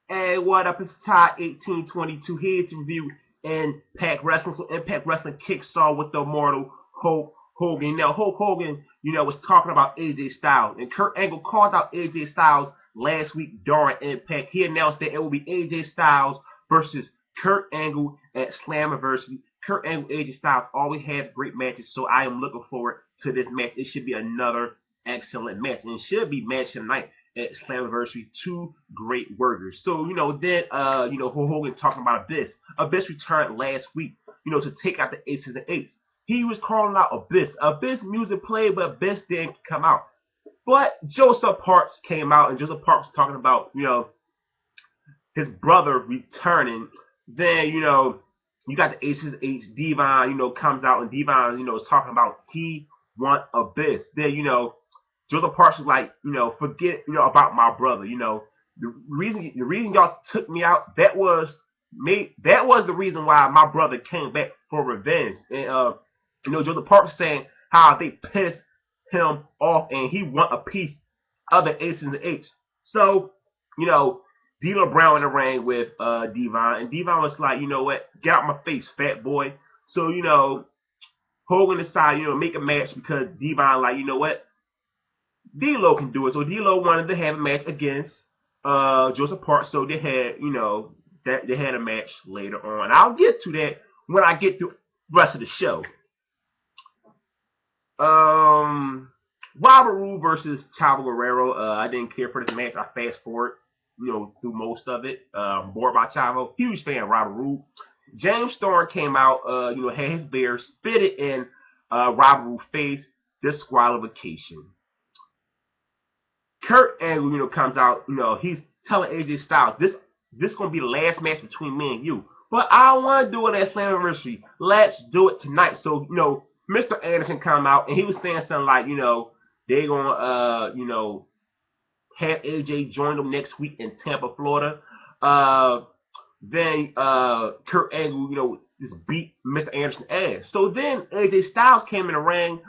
Hey, what up? It's Ty 1822 here to review Impact Wrestling. So Impact Wrestling kicks off with the immortal Hulk Hogan. Now Hulk Hogan, was talking about AJ Styles, and Kurt Angle called out AJ Styles last week during Impact. He announced that it will be AJ Styles versus Kurt Angle at Slammiversary. Kurt Angle, AJ Styles always have great matches, so I am looking forward to this match. It should be another excellent match, and it should be match tonight at Slammiversary. Two great workers. So, then, Hulk Hogan talking about Abyss. Abyss returned last week, to take out the Aces and Eights. He was calling out Abyss. Abyss music played, but Abyss didn't come out. But Joseph Parks came out, and Joseph Parks was talking about, his brother returning. Then, you got the Aces and Eights. Devon, comes out, and Devon, is talking about he want Abyss. Then, Joseph Parks was like, forget, about my brother. The reason y'all took me out, that was me. That was the reason why my brother came back for revenge. And Joseph Parks saying how they pissed him off, and he want a piece of the Aces and Eights. So, D'Lo Brown in the ring with Devon, and Devon was like, you know what, get out my face, fat boy. So, Hogan decided, make a match because Devon like, you know what, D'Lo can do it. So D'Lo wanted to have a match against Joseph Parks. So they had, that they had a match later on. I'll get to that when I get to the rest of the show. Robert Roode versus Chavo Guerrero. I didn't care for this match. I fast forward, through most of it. Bored by Chavo. Huge fan of Robert Roode. James Storm came out, had his beer, spit it in Robert Roode's face. Disqualification. Kurt Angle, comes out, he's telling AJ Styles, this gonna be the last match between me and you. But I don't want to do it at Slammiversary. Let's do it tonight. So, Mr. Anderson come out, and he was saying something like, they're gonna, have AJ join them next week in Tampa, Florida. Then Kurt Angle, just beat Mr. Anderson's ass. So then AJ Styles came in the ring.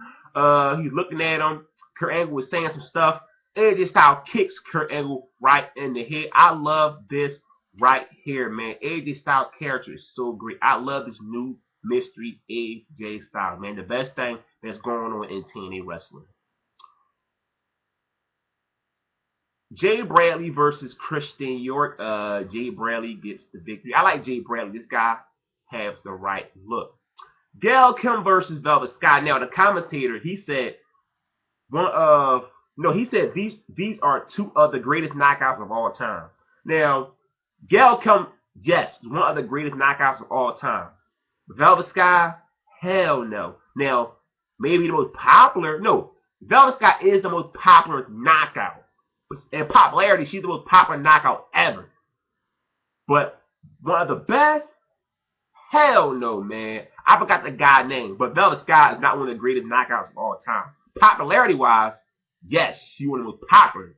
He's looking at him. Kurt Angle was saying some stuff. AJ Styles kicks Kurt Angle right in the head. I love this right here, man. AJ Styles' character is so great. I love this new mystery AJ Styles, man. The best thing that's going on in TNA wrestling. Jay Bradley versus Christian York. Jay Bradley gets the victory. I like Jay Bradley. This guy has the right look. Gail Kim versus Velvet Sky. Now, the commentator, he said he said these are two of the greatest knockouts of all time. Now, Gail Kim, yes, one of the greatest knockouts of all time. Velvet Sky, hell no. Now, maybe the most popular, no, Velvet Sky is the most popular knockout. In popularity, she's the most popular knockout ever. But one of the best, hell no, man. I forgot the guy's name, but Velvet Sky is not one of the greatest knockouts of all time. Popularity-wise, yes, she's one of the most popular.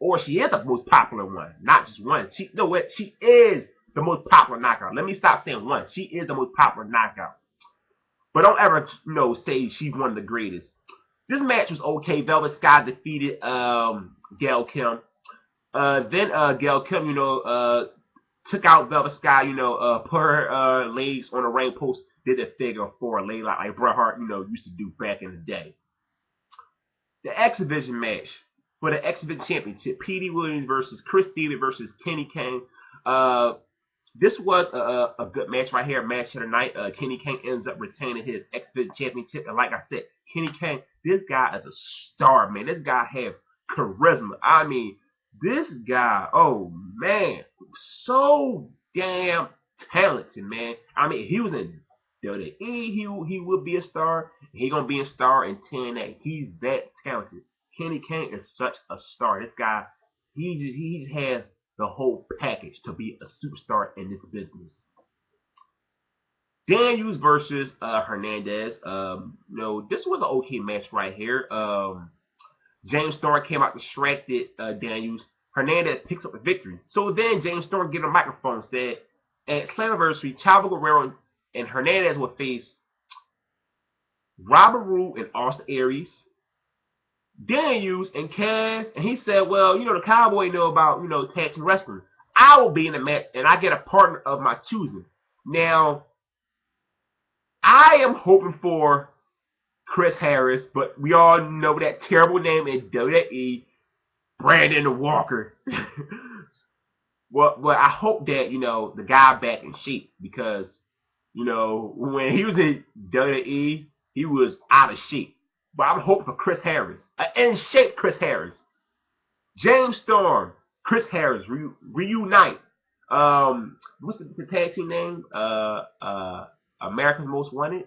Or she is the most popular one. Not just one. She is the most popular knockout. Let me stop saying one. She is the most popular knockout. But don't ever, say she's one of the greatest. This match was okay. Velvet Sky defeated Gail Kim. Then Gail Kim, took out Velvet Sky, put her legs on a ring post, did a figure four leg like Bret Hart, used to do back in the day. The X-Division match for the X-Division Championship, Petey Williams versus Chris Steven versus Kenny Kane. This was a good match right here, match of the night. Kenny Kane ends up retaining his X-Division Championship. And like I said, Kenny Kane, this guy is a star, man. This guy has charisma. I mean, this guy, oh, man, so damn talented, man. I mean, he was in WWE, he would be a star. He gonna be a star in TNA. He's that talented. Kenny Kane is such a star. This guy, he just has the whole package to be a superstar in this business. Daniels versus Hernandez. This was an okay match right here. James Storm came out distracted Daniels. Hernandez picks up the victory. So then James Storm gave a microphone, said, at Slammiversary, Chavo Guerrero and Hernandez will face Robert Roode and Austin Aries, Daniels and Cass. And he said, well, the Cowboy know about, tag team wrestling. I will be in the match, and I get a partner of my choosing. Now, I am hoping for Chris Harris, but we all know that terrible name in WWE, Brandon Walker. Well, I hope that the guy back in shape because when he was in WWE, he was out of shape. But I'm hoping for Chris Harris, in shape Chris Harris, James Storm, Chris Harris reunite. What's the tag team name? America's Most Wanted.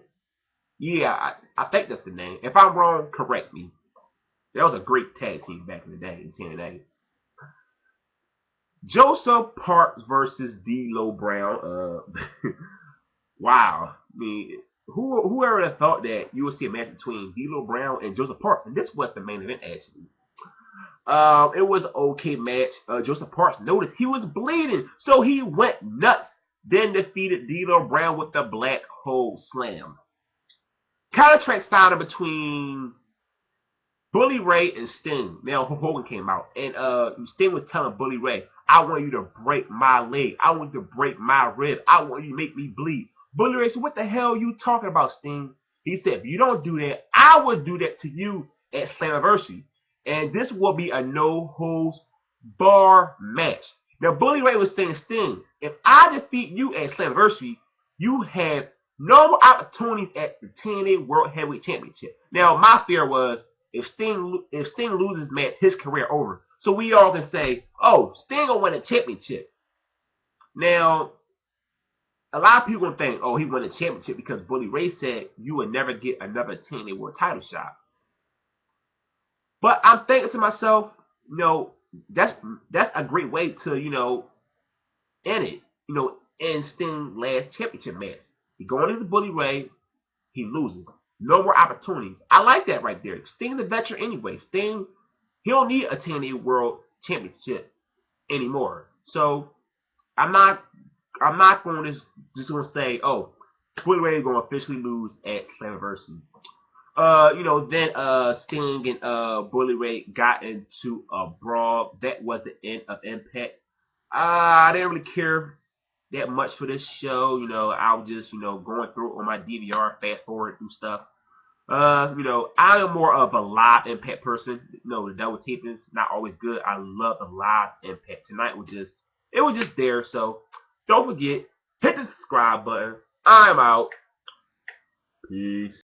Yeah, I think that's the name. If I'm wrong, correct me. That was a great tag team back in the day in TNA. Joseph Parks versus D'Lo Brown. Wow. I mean, whoever would have thought that you would see a match between D'Lo Brown and Joseph Parks, and this was the main event actually. It was an okay match. Joseph Parks noticed he was bleeding, so he went nuts. Then defeated D'Lo Brown with the Black Hole Slam. Contract signed between Bully Ray and Sting. Now Hogan came out, and Sting was telling Bully Ray, "I want you to break my leg. I want you to break my rib. I want you to make me bleed." Bully Ray said, "What the hell are you talking about, Sting?" He said, "If you don't do that, I will do that to you at Slammiversary, and this will be a no holds bar match." Now Bully Ray was saying, "Sting, if I defeat you at Slammiversary, you have no more opportunities at the TNA World Heavyweight Championship." Now my fear was, if Sting loses match, his career over. So we all can say, "Oh, Sting will win a championship." Now, a lot of people think, "Oh, he won a championship because Bully Ray said you would never get another TNA World title shot." But I'm thinking to myself, that's a great way to end it. End Sting's last championship match. He going into Bully Ray, he loses. No more opportunities. I like that right there. Sting's a veteran anyway. Sting, he don't need a TNA World Championship anymore. So I'm not going to just going to say, "Oh, Bully Ray is going to officially lose at Slammiversary." Then Sting and Bully Ray got into a brawl. That was the end of Impact. I didn't really care that much for this show. I was just, going through it on my DVR, fast forward through stuff. I am more of a live Impact person. The double taping is not always good. I love the live Impact. Tonight it was just there. So don't forget, hit the subscribe button. I'm out. Peace.